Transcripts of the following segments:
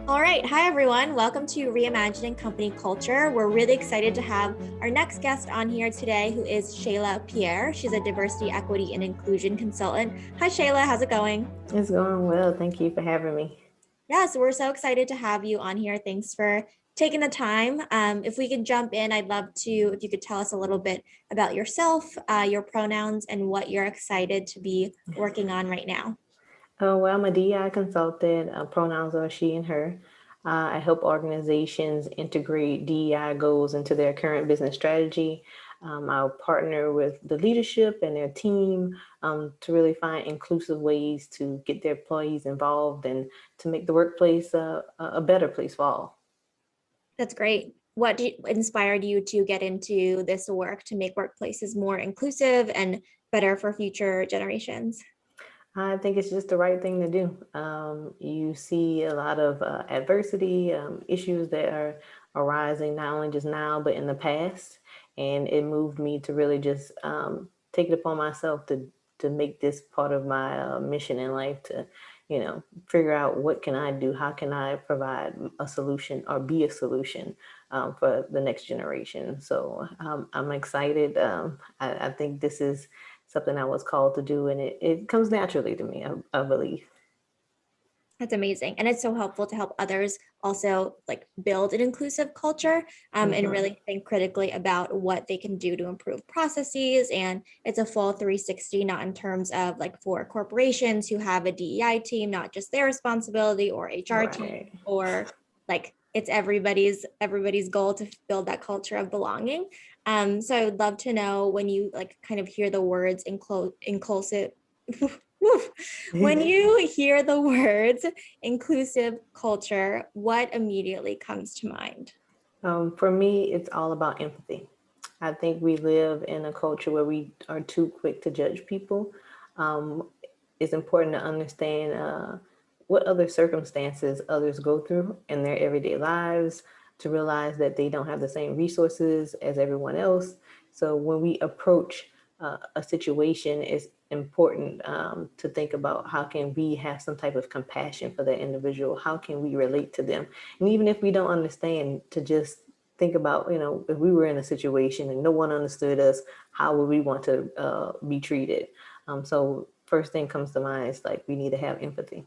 All right. Hi, everyone. Welcome to Reimagining Company Culture. We're really excited to have our next guest on here today, who is Shayla Pierre. She's a diversity, equity, and inclusion consultant. Hi, Shayla. How's it going? It's going well. Thank you for having me. Yeah, so we're so excited to have you on here. Thanks for taking the time. If we could jump in, I'd love to, if you could tell us a little bit about yourself, your pronouns, and what you're excited to be working on right now. Well, I'm a DEI consultant. Pronouns are she and her. I help organizations integrate DEI goals into their current business strategy. I'll partner with the leadership and their team to really find inclusive ways to get their employees involved and to make the workplace a better place for all. That's great. Inspired you to get into this work to make workplaces more inclusive and better for future generations? I think it's just the right thing to do. You see a lot of adversity, issues that are arising not only just now, but in the past. And it moved me to really just take it upon myself to make this part of my mission in life to, figure out what can I do? How can I provide a solution or be a solution for the next generation? So I'm excited. I think this is something I was called to do, and it comes naturally to me, I believe. That's amazing. And it's so helpful to help others also like build an inclusive culture, and Hmm. really think critically about what they can do to improve processes. And it's a full 360, not in terms of like for corporations who have a DEI team, not just their responsibility, or HR team, Right. or like it's everybody's goal to build that culture of belonging. So I would love to know when you like kind of hear the words inclusive. When you hear the words inclusive culture, what immediately comes to mind? For me, it's all about empathy. I think we live in a culture where we are too quick to judge people. Um, it's important to understand what other circumstances others go through in their everyday lives, to realize that they don't have the same resources as everyone else. So when we approach a situation, it's important to think about how can we have some type of compassion for that individual? How can we relate to them? And even if we don't understand, to just think about, if we were in a situation and no one understood us, how would we want to be treated? So first thing comes to mind is like we need to have empathy.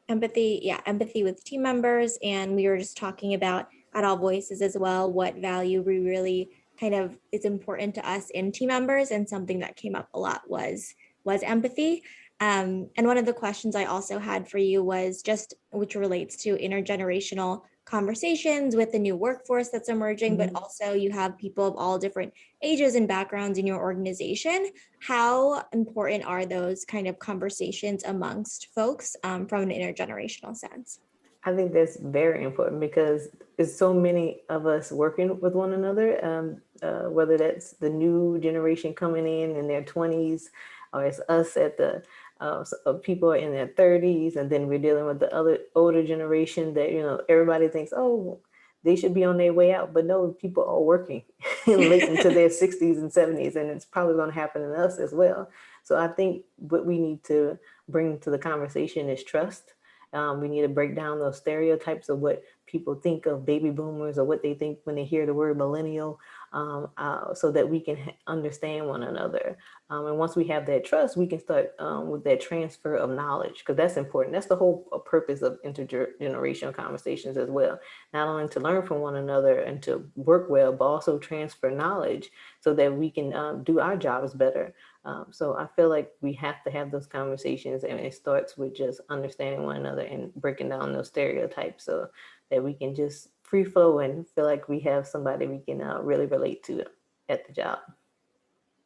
Empathy, yeah, empathy with team members. And we were just talking about at AllVoices as well, what value we really kind of is important to us in team members. And something that came up a lot was empathy. And one of the questions I also had for you was just which relates to intergenerational conversations with the new workforce that's emerging, but Mhm. also you have people of all different ages and backgrounds in your organization. How important are those kind of conversations amongst folks, from an intergenerational sense? I think that's very important because there's so many of us working with one another, whether that's the new generation coming in their 20s, or it's us at the people in their 30s, and then we're dealing with the other older generation that, everybody thinks, oh, they should be on their way out. But no, people are working late into their 60s and 70s, and it's probably going to happen in us as well. So I think what we need to bring to the conversation is trust. We need to break down those stereotypes of what people think of baby boomers or what they think when they hear the word millennial, so that we can understand one another. And once we have that trust, we can start with that transfer of knowledge, because that's important. That's the whole purpose of intergenerational conversations as well. Not only to learn from one another and to work well, but also transfer knowledge so that we can do our jobs better. So I feel like we have to have those conversations, and it starts with just understanding one another and breaking down those stereotypes so that we can just free flow and feel like we have somebody we can really relate to at the job.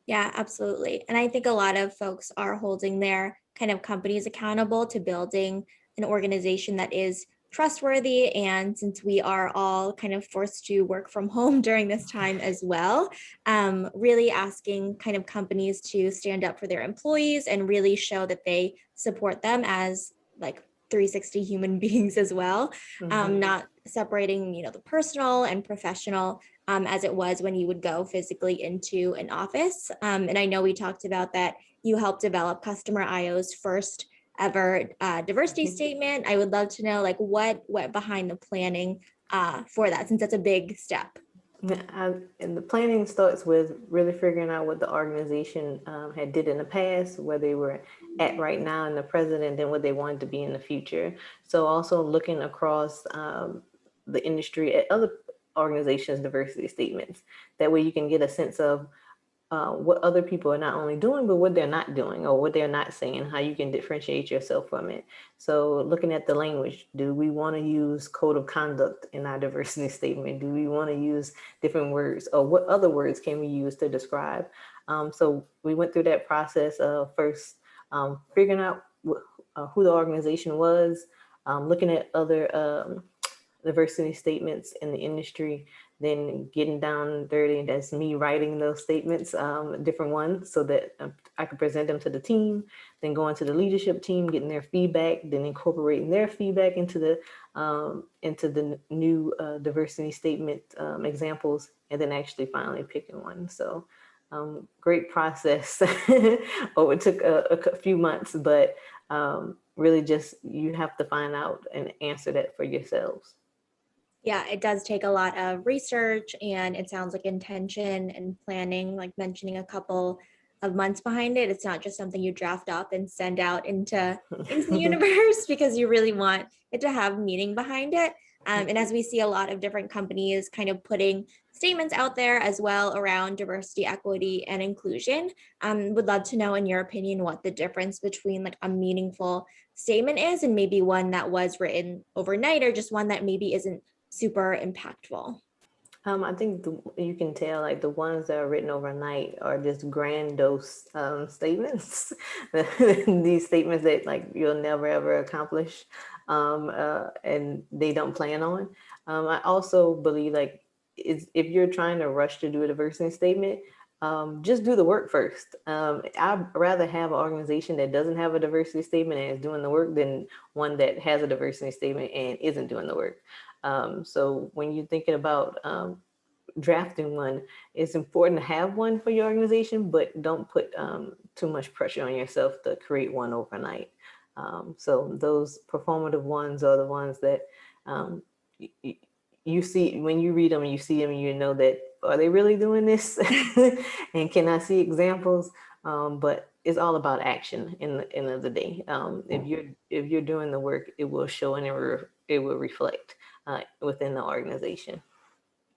Yeah, absolutely. And I think a lot of folks are holding their kind of companies accountable to building an organization that is trustworthy. And since we are all kind of forced to work from home during this time as well, really asking kind of companies to stand up for their employees and really show that they support them as like 360 human beings as well, Hmm. not separating, the personal and professional, as it was when you would go physically into an office. And I know we talked about that you helped develop Customer IO's first ever diversity statement. I would love to know like what went behind the planning for that, since that's a big step. Yeah, and the planning starts with really figuring out what the organization had did in the past, where they were at right now in the present, and then what they wanted to be in the future. So also looking across the industry at other organizations' diversity statements. That way you can get a sense of what other people are not only doing, but what they're not doing or what they're not saying, how you can differentiate yourself from it. So looking at the language, do we want to use code of conduct in our diversity statement? Do we want to use different words, or what other words can we use to describe? So we went through that process of first figuring out who the organization was, looking at other diversity statements in the industry, then getting down dirty. That's me writing those statements, different ones, so that I could present them to the team, then going to the leadership team, getting their feedback, then incorporating their feedback into the new diversity statement examples, and then actually finally picking one. So great process. Oh, it took a few months, but really just you have to find out and answer that for yourselves. Yeah, it does take a lot of research, and it sounds like intention and planning, like mentioning a couple of months behind it. It's not just something you draft up and send out into the universe because you really want it to have meaning behind it. And as we see a lot of different companies kind of putting statements out there as well around diversity, equity, and inclusion, would love to know, in your opinion, what the difference between like a meaningful statement is and maybe one that was written overnight, or just one that maybe isn't super impactful. I think you can tell like the ones that are written overnight are just grandiose statements. These statements that like you'll never ever accomplish, and they don't plan on. I also believe like if you're trying to rush to do a diversity statement, just do the work first. I'd rather have an organization that doesn't have a diversity statement and is doing the work than one that has a diversity statement and isn't doing the work. So when you're thinking about drafting one, it's important to have one for your organization, but don't put too much pressure on yourself to create one overnight. So those performative ones are the ones that you see when you read them and you see them and you know that, are they really doing this? And can I see examples? But it's all about action in the end of the day. If you're doing the work, it will show and it will reflect within the organization.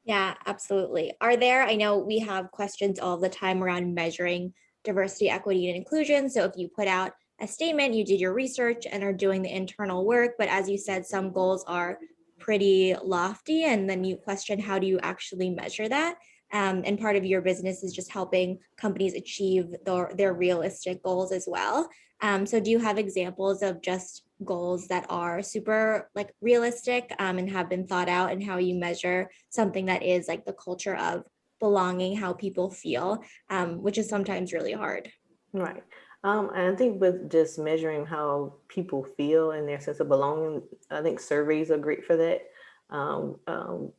Yeah, absolutely. Are there, I know we have questions all the time around measuring diversity, equity, and inclusion. So if you put out a statement, you did your research and are doing the internal work, but as you said, some goals are pretty lofty, and then you question, how do you actually measure that? And part of your business is just helping companies achieve their realistic goals as well. So do you have examples of just goals that are super like realistic, and have been thought out, and how you measure something that is like the culture of belonging, how people feel, which is sometimes really hard. Right. And I think with just measuring how people feel and their sense of belonging, I think surveys are great for that.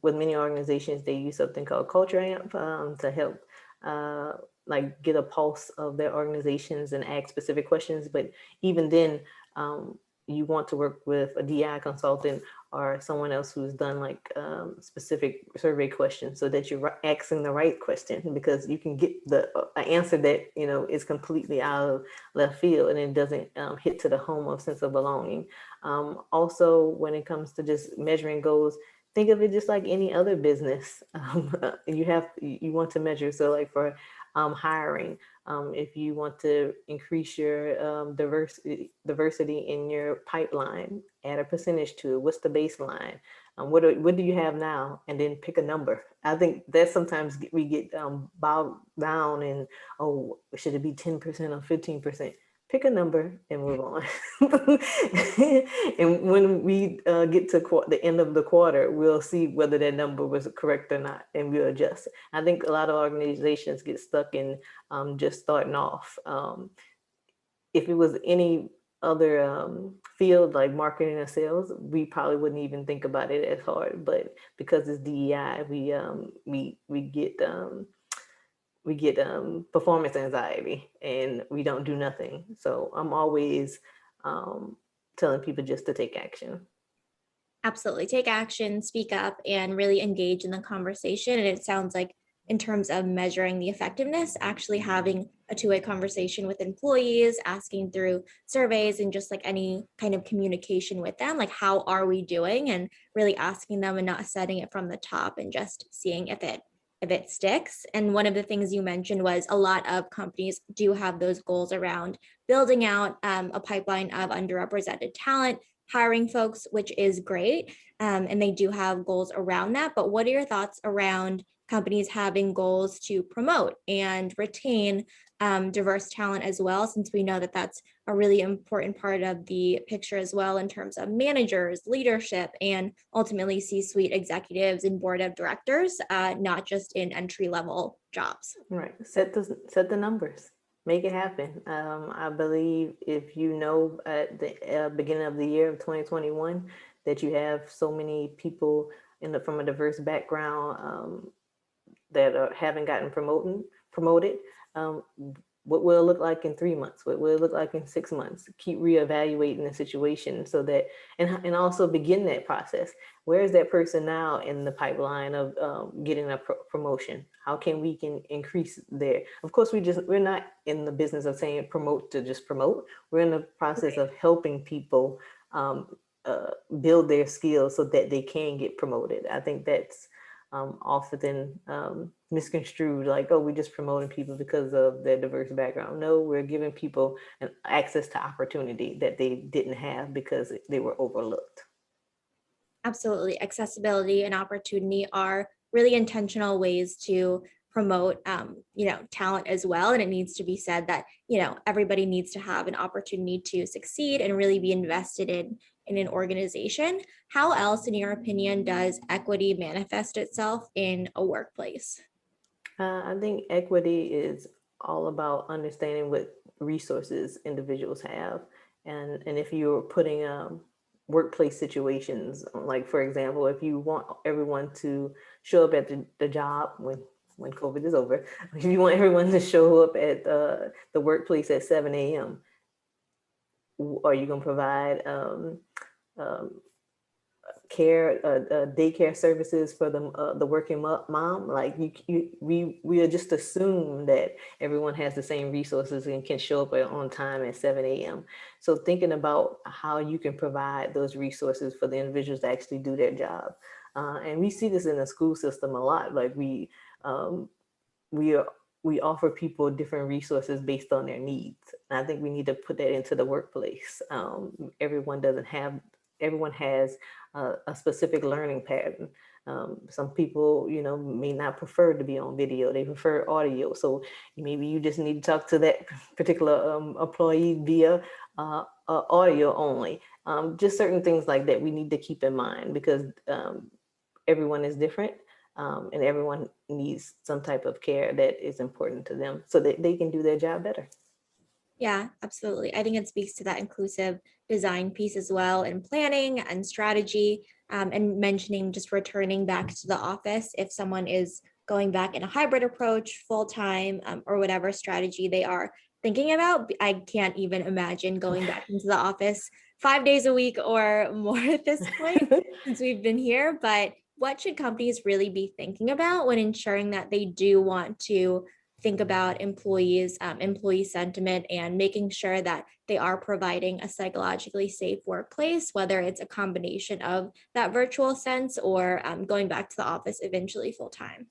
With many organizations, they use something called Culture Amp to help uh, like get a pulse of their organizations and ask specific questions. But even then, you want to work with a DI consultant or someone else who's done like specific survey questions so that you're asking the right question, because you can get the answer that is completely out of left field and it doesn't hit to the home of sense of belonging. Also, when it comes to just measuring goals, think of it just like any other business. You want to measure. So like for hiring, if you want to increase your diversity in your pipeline, add a percentage to it. What's the baseline? What do you have now? And then pick a number. I think that sometimes we get bogged down in, oh, should it be 10% or 15%? Pick a number and move on. And when we get to the end of the quarter, we'll see whether that number was correct or not, and we'll adjust. I think a lot of organizations get stuck in just starting off. If it was any other field like marketing or sales, we probably wouldn't even think about it as hard. But because it's DEI, we get performance anxiety and we don't do nothing. So I'm always telling people just to take action. Absolutely. Take action, speak up, and really engage in the conversation. And it sounds like, in terms of measuring the effectiveness, actually having a two-way conversation with employees, asking through surveys, and just like any kind of communication with them, like, how are we doing? And really asking them and not setting it from the top and just seeing if it sticks. And one of the things you mentioned was a lot of companies do have those goals around building out a pipeline of underrepresented talent, hiring folks, which is great. And they do have goals around that. But what are your thoughts around companies having goals to promote and retain diverse talent as well, since we know that that's a really important part of the picture as well in terms of managers, leadership, and ultimately C-suite executives and board of directors, not just in entry-level jobs. Right. Set the numbers. Make it happen. I believe if you know at the beginning of the year of 2021 that you have so many people from a diverse background that haven't gotten promoted, what will it look like in 3 months? What will it look like in 6 months? Keep reevaluating the situation so that, and also begin that process. Where is that person now in the pipeline of getting a promotion? How can we increase there? Of course, we're not in the business of saying promote to just promote. We're in the process of helping people build their skills so that they can get promoted. I think that's often misconstrued, like, oh, we're just promoting people because of their diverse background. No, we're giving people an access to opportunity that they didn't have because they were overlooked. Absolutely. Accessibility and opportunity are really intentional ways to promote talent as well. And it needs to be said that everybody needs to have an opportunity to succeed and really be invested in an organization. How else, in your opinion, does equity manifest itself in a workplace? I think equity is all about understanding what resources individuals have, and if you're putting workplace situations, like for example, if you want everyone to show up at the job when COVID is over, if you want everyone to show up at the workplace at 7 a.m., are you going to provide um, daycare services for the working mom? Like we just assume that everyone has the same resources and can show up on time at 7 a.m. So thinking about how you can provide those resources for the individuals to actually do their job. And we see this in the school system a lot. Like um, we offer people different resources based on their needs. And I think we need to put that into the workplace. Everyone has a specific learning pattern. Some people, may not prefer to be on video. They prefer audio. So maybe you just need to talk to that particular employee via audio only. Just certain things like that we need to keep in mind, because everyone is different. And everyone needs some type of care that is important to them so that they can do their job better. Yeah, absolutely. I think it speaks to that inclusive design piece as well, and planning and strategy, and mentioning just returning back to the office if someone is going back in a hybrid approach, full time, or whatever strategy they are thinking about. I can't even imagine going back into the office 5 days a week or more at this point since we've been here. But what should companies really be thinking about when ensuring that they do want to think about employees, employee sentiment, and making sure that they are providing a psychologically safe workplace, whether it's a combination of that virtual sense or going back to the office eventually full time?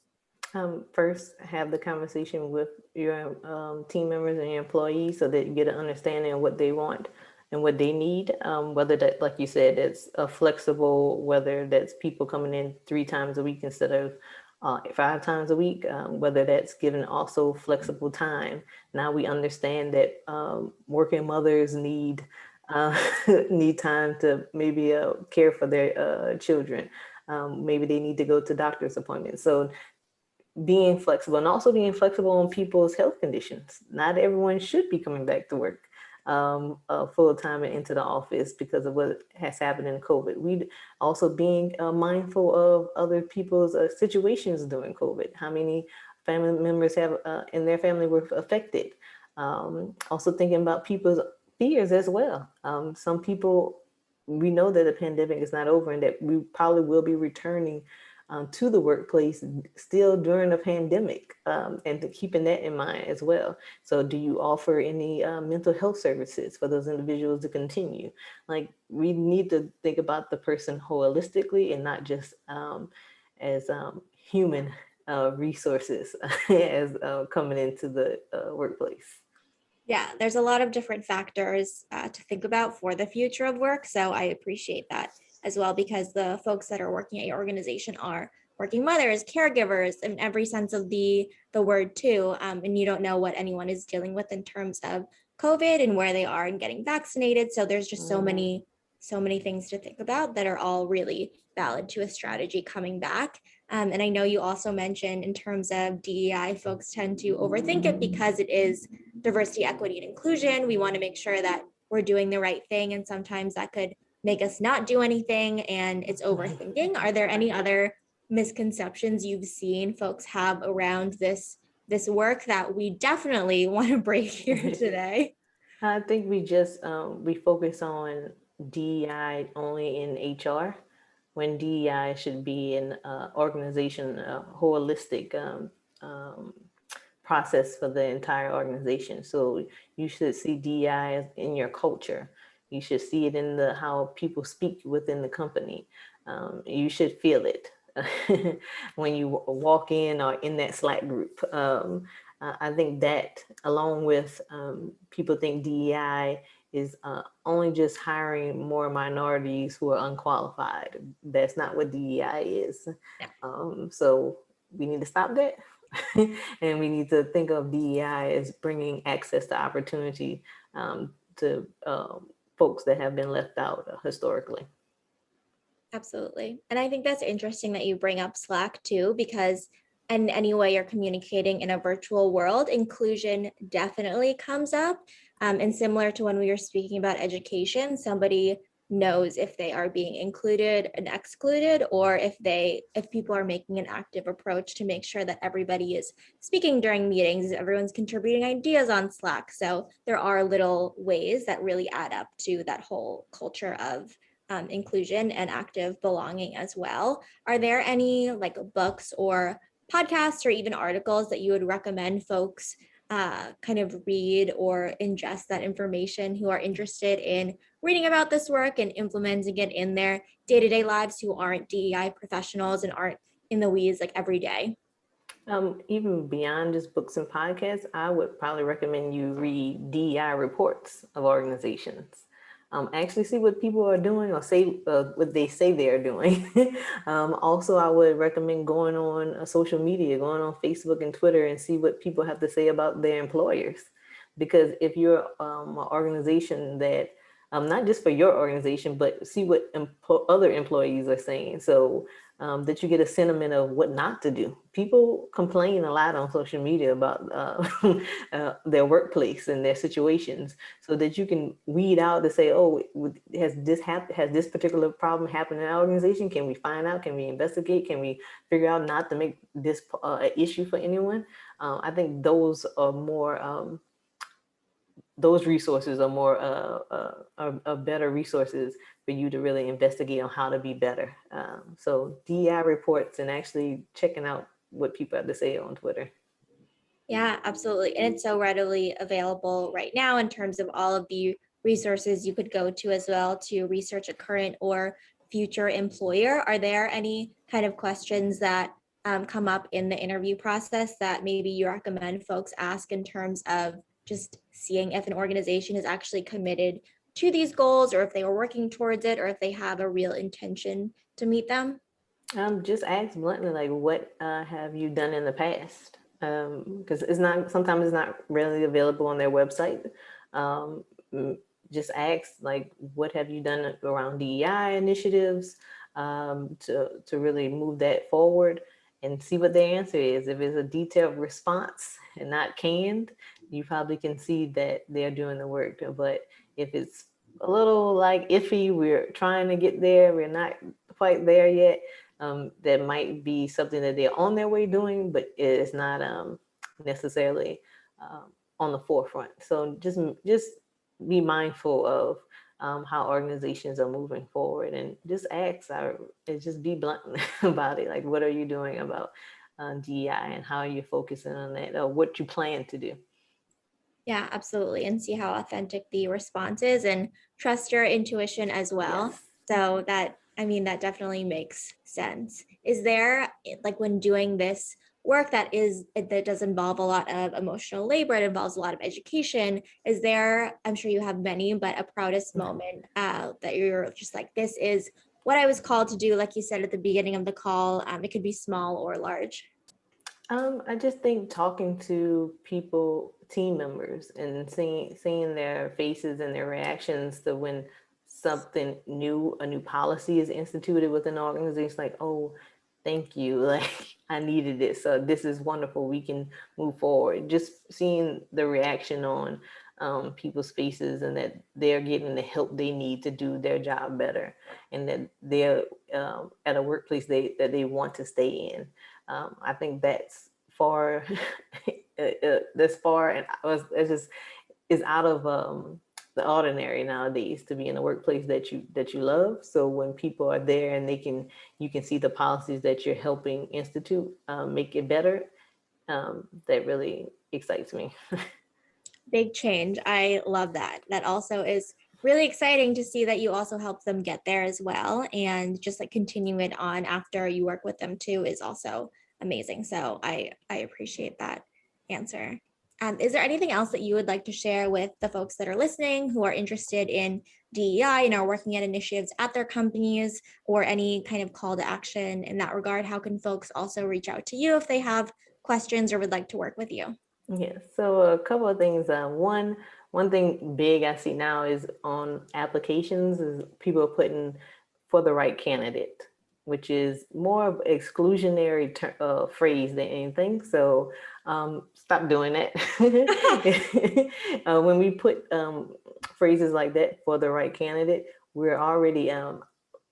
First, have the conversation with your team members and your employees so that you get an understanding of what they want and what they need. Whether that, like you said, it's flexible, whether that's people coming in 3 times a week instead of 5 times a week, whether that's given also flexible time. Now we understand that working mothers need need time to maybe care for their children. Maybe they need to go to doctor's appointments. So being flexible, and also being flexible on people's health conditions. Not everyone should be coming back to work full time and into the office because of what has happened in COVID. We also being mindful of other people's situations during COVID. How many family members have in their family were affected? Also thinking about fears as well. Some people, we know that the pandemic is not over and that we probably will be returning to the workplace still during the pandemic, and keeping that in mind as well. So do you offer any mental health services for those individuals to continue? Like, we need to think about the person holistically and not just as human resources as coming into the workplace. Yeah, there's a lot of different factors to think about for the future of work. So I appreciate that as well, because the folks that are working at your organization are working mothers, caregivers, in every sense of the word too. And you don't know what anyone is dealing with in terms of COVID and where they are and getting vaccinated. So there's just so many things to think about that are all really valid to a strategy coming back. And I know you also mentioned in terms of DEI, folks tend to overthink it because it is diversity, equity, and inclusion. We want to make sure that we're doing the right thing. And sometimes that could make us not do anything and it's overthinking. Are there any other misconceptions you've seen folks have around this work that we definitely want to break here today? I think we focus on DEI only in HR, when DEI should be an organization, a holistic process for the entire organization. So you should see DEI in your culture. You should see it in the how people speak within the company. You should feel it when you walk in or in that Slack group. I think that, along with people think DEI is only just hiring more minorities who are unqualified. That's not what DEI is. So we need to stop that. And we need to think of DEI as bringing access to opportunity to folks that have been left out historically. Absolutely. And I think that's interesting that you bring up Slack too, because in any way you're communicating in a virtual world, inclusion definitely comes up. And similar to when we were speaking about education, somebody knows if they are being included and excluded, or if people are making an active approach to make sure that everybody is speaking during meetings, everyone's contributing ideas on Slack. So there are little ways that really add up to that whole culture of inclusion and active belonging as well. Are there any like books or podcasts or even articles that you would recommend folks kind of read or ingest that information who are interested in reading about this work and implementing it in their day-to-day lives, who aren't DEI professionals and aren't in the weeds like every day? Even beyond just books and podcasts, I would probably recommend you read DEI reports of organizations. Actually see what people are doing, or say what they say they are doing. Also, I would recommend going on social media, going on Facebook and Twitter, and see what people have to say about their employers. Because if you're an organization that, not just for your organization, but see what other employees are saying. So that you get a sentiment of what not to do. People complain a lot on social media about their workplace and their situations, so that you can weed out to say, oh, has this particular problem happened in our organization? Can we find out? Can we investigate? Can we figure out not to make this an issue for anyone? I think those resources are more are better resources for you to really investigate on how to be better. So DEI reports and actually checking out what people have to say on Twitter. Yeah, absolutely. And it's so readily available right now in terms of all of the resources you could go to as well to research a current or future employer. Are there any kind of questions that come up in the interview process that maybe you recommend folks ask in terms of just seeing if an organization is actually committed to these goals, or if they were working towards it, or if they have a real intention to meet them? Just ask bluntly, like, what have you done in the past? Because sometimes it's not really available on their website. Um, just ask, like, what have you done around DEI initiatives to really move that forward, and see what their answer is. If it's a detailed response and not canned, you probably can see that they're doing the work. But if it's a little like iffy, we're trying to get there, we're not quite there yet, that might be something that they're on their way doing, but it's not necessarily on the forefront. So just be mindful of how organizations are moving forward, and just and just be blunt about it. Like, what are you doing about DEI, and how are you focusing on that, or what you plan to do? Yeah, absolutely. And see how authentic the response is and trust your intuition as well. Yes. So that, I mean, that definitely makes sense. Is there, like, when doing this work that does involve a lot of emotional labor, it involves a lot of education, is there, I'm sure you have many, but a proudest moment that you're just like, this is what I was called to do, like you said at the beginning of the call. It could be small or large. I just think talking to people, team members, and seeing their faces and their reactions to when something new, a new policy is instituted within an organization, like, oh, thank you, like I needed this, so this is wonderful, we can move forward. Just seeing the reaction on people's faces, and that they're getting the help they need to do their job better, and that they're at a workplace that they want to stay in. I think that's far, that's far, and it's just is out of the ordinary nowadays to be in a workplace that you love. So when people are there and you can see the policies that you're helping institute make it better, that really excites me. Big change. I love that. That also is really exciting to see that you also help them get there as well. And just like continue it on after you work with them too is also amazing. So I appreciate that answer. Is there anything else that you would like to share with the folks that are listening who are interested in DEI and are working at initiatives at their companies, or any kind of call to action in that regard? How can folks also reach out to you if they have questions or would like to work with you? Yeah, so a couple of things. One thing big I see now is on applications is people are putting for the right candidate, which is more of exclusionary phrase than anything. So stop doing that. When we put phrases like that, for the right candidate, we're already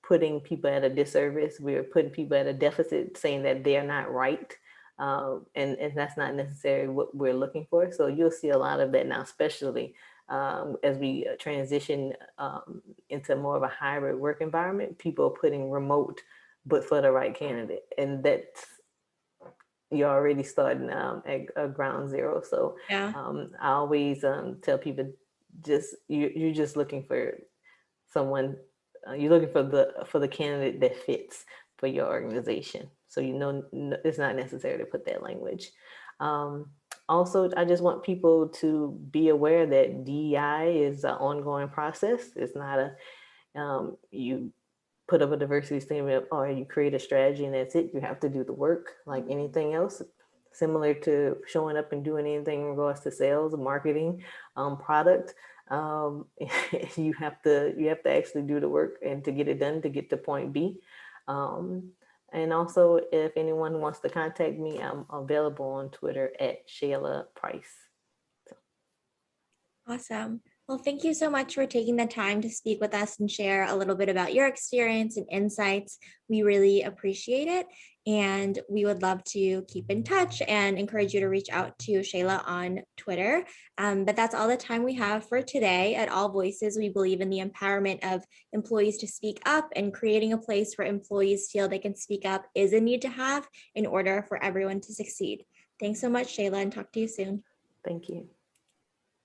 putting people at a disservice. We're putting people at a deficit, saying that they're not right. And that's not necessarily what we're looking for. So you'll see a lot of that now, especially as we transition into more of a hybrid work environment. People are putting remote, but for the right candidate, and that's, you're already starting at ground zero. So Yeah. I always tell people, you're just looking for someone, you're looking for the candidate that fits for your organization. So it's not necessary to put that language. Um, Also, I just want people to be aware that DEI is an ongoing process. It's not you put up a diversity statement or you create a strategy and that's it. You have to do the work like anything else. Similar to showing up and doing anything in regards to sales, marketing, product. Um, you have to actually do the work and to get it done to get to point B. Um, and also, if anyone wants to contact me, I'm available on Twitter at Shayla Price. Awesome. Well, thank you so much for taking the time to speak with us and share a little bit about your experience and insights. We really appreciate it. And we would love to keep in touch and encourage you to reach out to Shayla on Twitter. But that's all the time we have for today. At AllVoices, we believe in the empowerment of employees to speak up, and creating a place where employees feel they can speak up is a need to have in order for everyone to succeed. Thanks so much, Shayla, and talk to you soon. Thank you.